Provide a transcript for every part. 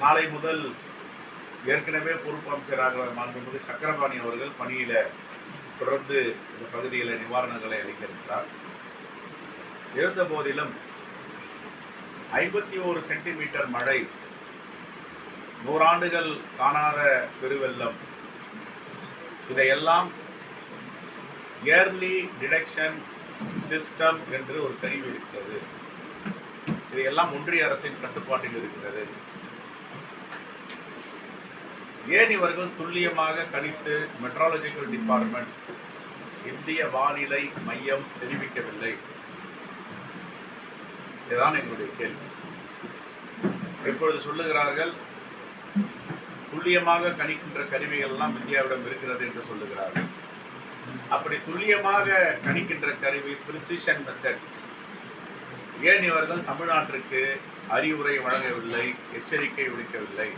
நாளை முதல் ஏற்கனவே பொறுப்பு அமைச்சராக மாண்புமிகு சக்கரபாணி அவர்கள் பணியில தொடர்ந்து இந்த பகுதியில் நிவாரணங்களை அளித்திருக்கிறார். இருந்த போதிலும் 51 சென்டிமீட்டர் மழை, 100 ஆண்டுகள் காணாத பெருவெள்ளம், இதையெல்லாம் இயர்லி டிடெக்ஷன் சிஸ்டம் என்று ஒரு கருவி இருக்கிறது. இதையெல்லாம் ஒன்றிய அரசின் கட்டுப்பாட்டில் இருக்கிறது. ஏன் இவர்கள் துல்லியமாக கணித்து மெட்ராலஜிக்கல் டிபார்ட்மெண்ட், இந்திய வானிலை மையம் தெரிவிக்கவில்லை? இதுதான் எங்களுடைய கேள்வி. இப்பொழுது சொல்லுகிறார்கள் துல்லியமாக கணிக்கின்ற கருவிகள் எல்லாம் இந்தியாவிடம் இருக்கிறது என்று சொல்லுகிறார்கள். அப்படி துல்லியமாக கணிக்கின்ற கருவி பிரிசிஷன் மெத்தட், ஏன் இவர்கள் தமிழ்நாட்டிற்கு அறிவுரை வழங்கவில்லை, எச்சரிக்கை விடுக்கவில்லை?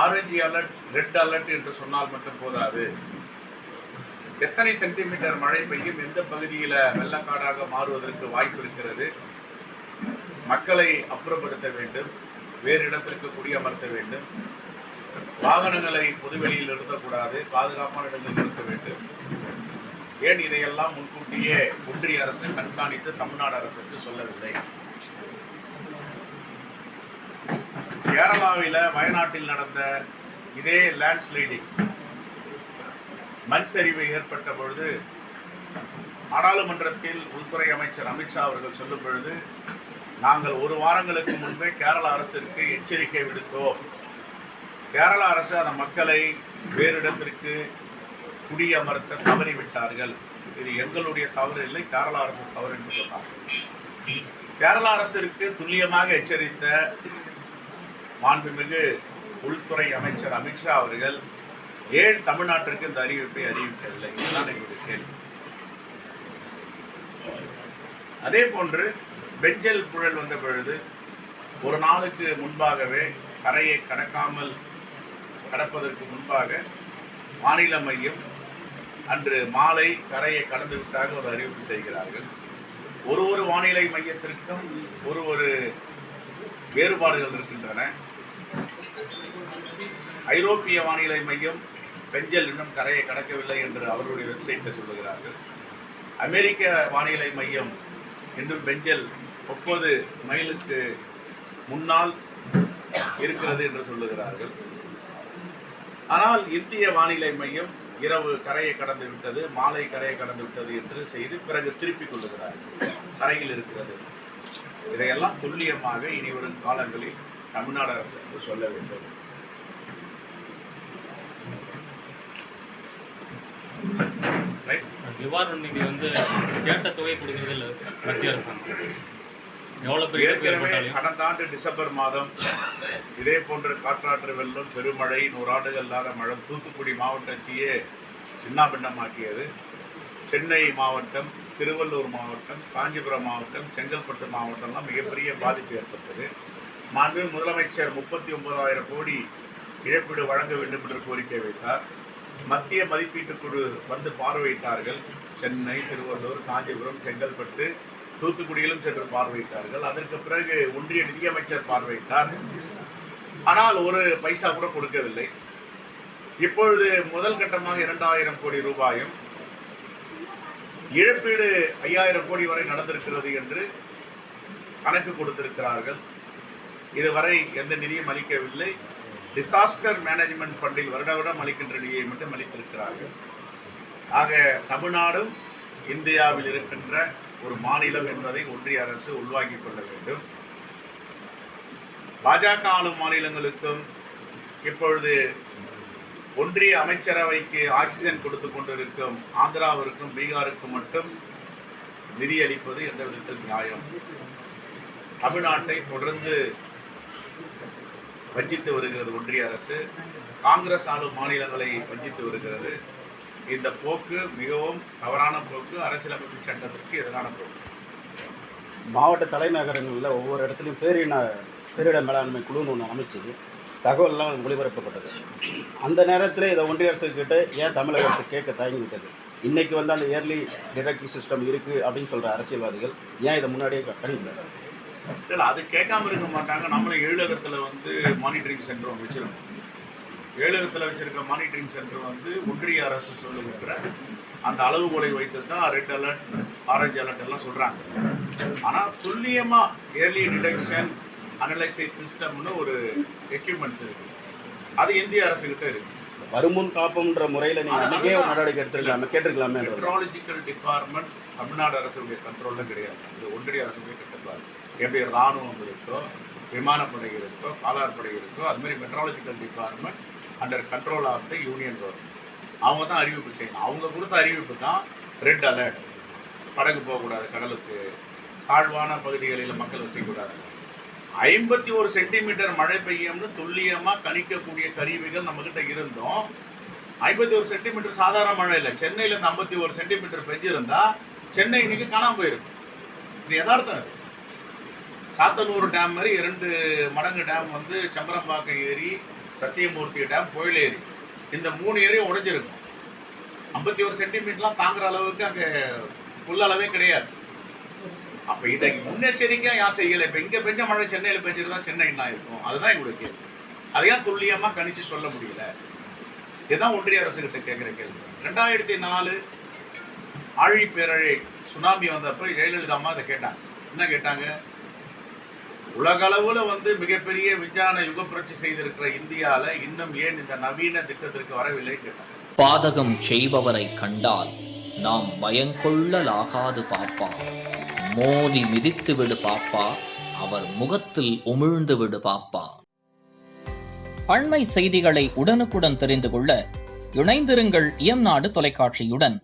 ஆரஞ்சு அலர்ட், ரெட் அலர்ட் என்று சொன்னால் மட்டும் போதாது. எத்தனை சென்டிமீட்டர் மழை பெய்யும், எந்த பகுதியில் வெள்ளக்காடாக மாறுவதற்கு வாய்ப்பு இருக்கிறது, மக்களை அப்புறப்படுத்த வேண்டும், வேறு இடத்திற்கு குடியமர்த்த வேண்டும், வாகனங்களை பொதுவெளியில் நிறுத்தக்கூடாது, பாதுகாப்பான இடங்களில் நிறுத்த வேண்டும். ஏன் இதையெல்லாம் முன்கூட்டியே ஒன்றிய அரசு கண்காணித்து தமிழ்நாடு அரசுக்கு சொல்லவில்லை? கேரளாவில் வயநாட்டில் நடந்த இதே லேண்ட்ஸ்லைடிங், மண் சரிவு ஏற்பட்ட பொழுது நாடாளுமன்றத்தில் உள்துறை அமைச்சர் அமித்ஷா அவர்கள் சொல்லும் பொழுது, நாங்கள் 1 வாரங்களுக்கு முன்பே கேரள அரசிற்கு எச்சரிக்கை விடுத்தோம். கேரள அரசு அந்த மக்களை வேறு இடத்திற்கு குடியமர்த்த தவறிவிட்டார்கள். இது எங்களுடைய தவறு இல்லை, கேரள அரசு தவறு என்று சொன்னார்கள். கேரள அரசிற்கு துல்லியமாக எச்சரித்த மாண்புமிகு உள்துறை அமைச்சர் அமித்ஷா அவர்கள் ஏன் தமிழ்நாட்டிற்கு இந்த அறிவிப்பை அறிவிக்கவில்லை? இதுதான் எங்களுடைய கேள்வி. அதே போன்று பெஞ்சல் புயல் வந்த பொழுது 1 நாளுக்கு முன்பாகவே, கரையை கடப்பதற்கு முன்பாக மாநில மையம் அன்று மாலை கரையை கடந்து விட்டாக ஒரு அறிவிப்பு செய்கிறார்கள். ஒரு வானிலை மையத்திற்கும் ஒரு வேறுபாடுகள் இருக்கின்றன. ஐரோப்பிய வானிலை மையம் பெஞ்சல் இன்னும் கரையை கடக்கவில்லை என்று அவர்களுடைய வெப்சைட்டில் சொல்லுகிறார்கள். அமெரிக்க வானிலை மையம் இன்னும் பெஞ்சல் 30 மைலுக்கு முன்னால் இருக்கிறது என்று சொல்லுகிறார்கள். ஆனால் இந்திய வானிலை மையம் இரவு கரையை கடந்து விட்டது, மாலை கரையை கடந்து விட்டது என்று செய்து பிறகு திருப்பிக் கொள்ளுகிறார்கள், கரையில் இருக்கிறது. இதையெல்லாம் துல்லியமாக இனிவரும் காலங்களில் தமிழ்நாடு அரசு என்று சொல்ல வேண்டும். நிவாரண நிதி கேட்ட தொகை கொடுக்கறதில்ல மத்திய அரசாங்கம். கடந்த ஆண்டு டிசம்பர் மாதம் இதே போன்ற காற்றாற்று வெள்ளம், பெருமழை, 100 ஆண்டுகள் இல்லாத மழை தூத்துக்குடி மாவட்டத்தையே சின்னாபின்னமாக்கியது. சென்னை மாவட்டம், திருவள்ளூர் மாவட்டம், காஞ்சிபுரம் மாவட்டம், செங்கல்பட்டு மாவட்டம்லாம் மிகப்பெரிய பாதிப்பு ஏற்பட்டது. மாண்பு முதலமைச்சர் 39,000 கோடி இழப்பீடு வழங்க வேண்டும் என்று கோரிக்கை வைத்தார். மத்திய மதிப்பீட்டு குழு வந்து பார்வையிட்டார்கள். சென்னை, திருவள்ளூர், காஞ்சிபுரம், செங்கல்பட்டு, தூத்துக்குடியிலும் சென்று பார்வையிட்டார்கள். அதற்கு பிறகு ஒன்றிய நிதியமைச்சர் பார்வையிட்டார். ஆனால் ஒரு பைசா கூட கொடுக்கவில்லை. இப்பொழுது முதல் கட்டமாக 2,000 கோடி ரூபாயும், இழப்பீடு 5,000 கோடி வரை நடந்திருக்கிறது என்று கணக்கு கொடுத்திருக்கிறார்கள். இதுவரை எந்த நிதியும் அளிக்கவில்லை. டிசாஸ்டர் மேனேஜ்மெண்ட் ஃபண்டில் வருடம் அளிக்கின்ற நிதியை மட்டும் அளித்திருக்கிறார்கள். ஆக தமிழ்நாடும் இந்தியாவில் இருக்கின்ற ஒரு மாநிலம் என்பதை ஒன்றிய அரசு உள்வாங்கிக் கொள்ள வேண்டும். பாஜக ஆளும் மாநிலங்களுக்கும் இப்பொழுது ஒன்றிய அமைச்சரவைக்கு ஆக்சிஜன் கொடுத்து கொண்டிருக்கும் ஆந்திராவிற்கும் பீகாருக்கும் மட்டும் நிதி அளிப்பது எந்த விதத்தில் நியாயம்? தமிழ்நாட்டை தொடர்ந்து வஞ்சித்து வருகிறது ஒன்றிய அரசு. காங்கிரஸ் ஆளும் மாநிலங்களை வஞ்சித்து வருகிறது. இந்த போக்கு மிகவும் தவறான போக்கு, அரசியலமைப்பு சட்டத்திற்கு எதிரான போக்கு. மாவட்ட தலைநகரங்களில் ஒவ்வொரு இடத்துலையும் பேரிட மேலாண்மை குழுன்னு ஒன்று அமைச்சு தகவல்லாம் ஒளிபரப்பப்பட்டது. அந்த நேரத்தில் இதை ஒன்றிய அரசுக்கிட்ட ஏன் தமிழக அரசு கேட்க தயங்கிவிட்டது? இன்றைக்கி அந்த இயர்லி டிடெக்டிவ் சிஸ்டம் இருக்குது அப்படின்னு சொல்கிற அரசியல்வாதிகள் ஏன் இதை முன்னாடியே கணிக்கல? இல்லை அது கேட்காம இருக்க மாட்டாங்க. நம்மளும் ஏழகத்தில் வந்து மானிட்டரிங் சென்டர் ஒன்று வச்சுருக்கோம். ஏழகத்தில் வச்சுருக்க மானிட்டரிங் சென்டர் வந்து ஒன்றிய அரசு சொல்லுகின்ற அந்த அளவுகோலை வைத்து தான் ரெட் அலர்ட், ஆரஞ்சு அலர்ட் எல்லாம் சொல்கிறாங்க. ஆனால் துல்லியமாக ஏர்லி டிடெக்ஷன் அனலைசிஸ் சிஸ்டம்னு ஒரு எக்யூப்மெண்ட்ஸ் இருக்குது. அது இந்திய அரசுகிட்ட இருக்குது. வருமுன் காப்புன்ற முறையில் நீங்கள் அன்றைக்கே ஒரு நடவடிக்கை எடுத்துருக்கலாமே, கேட்டிருக்கலாமே. மெட்ராலஜிக்கல் டிபார்ட்மெண்ட் தமிழ்நாடு அரசுடைய கண்ட்ரோலில் கிடையாது. இது ஒன்றிய அரசுடைய கட்டுப்பாடு. எப்படி இராணுவம் இருக்கோ, விமானப்படை இருக்கோ, காலாட்படை இருக்கோ, அதுமாதிரி meteorological department under control of the union government. அவங்க தான் அறிவிப்பு செய்யணும். அவங்க கொடுத்த அறிவிப்பு தான் ரெட் அலர்ட். படகு போகக்கூடாது கடலுக்கு, தாழ்வான பகுதிகளில் மக்கள் வசிக்கக்கூடாது. 51 சென்டிமீட்டர் மழை பெய்யும்னு துல்லியமாக கணிக்கக்கூடிய கருவிகள் நம்மக்கிட்ட இருந்தோம். 51 சென்டிமீட்டர் சாதாரண மழை இல்லை. சென்னையில் இந்த 51 சென்டிமீட்டர் பெஞ்சிருந்தா சென்னை இன்னைக்கு காணாமல் போயிருக்கும். இது யதார்த்தம். இது சாத்தனூர் டேம் மாதிரி 2 மடங்கு டேம் வந்து சம்பரம்பாக்கம் ஏரி, சத்தியமூர்த்தி டேம், புயல் ஏரி, இந்த 3 ஏரியும் உடைஞ்சிருக்கும். 51 சென்டிமீட்டர்லாம் தாங்குற அளவுக்கு அங்கே புல்லளவே கிடையாது. அப்போ இதை முன்னெச்சரிக்கையாக யார் செய்யலை? இப்போ இங்கே பெஞ்ச மழை சென்னையில் பெஞ்சிருந்தா சென்னை என்ன இருக்கும்? அதுதான் எங்களுடைய கேள்வி. அதையும் துல்லியமாக கணிச்சு சொல்ல முடியல. இதுதான் ஒன்றிய அரசுகிட்ட கேட்குற கேள்வி. 2004 ஆழி பேரழை சுனாமி வந்தப்போ ஜெயலலிதா அம்மா அதை கேட்டாங்க. என்ன கேட்டாங்க? உலக அளவில் வந்து மிகப்பெரிய விஞ்ஞான யுக புரட்சி செய்திருக்கிற இந்தியாவில் இன்னும் ஏன் இந்த நவீன திட்டத்திற்கு வரவில்லை கேட்டாங்க. பாதகம் செய்பவரை கண்டால் நாம் பயங்கொள்ளலாகாது பாப்பா, மோதி மிதித்து விடு பாப்பா, அவர் முகத்தில் உமிழ்ந்து விடு பாப்பா. அண்மை செய்திகளை உடனுக்குடன் தெரிந்து கொள்ள இணைந்திருங்கள் இயம்நாடு தொலைக்காட்சியுடன்.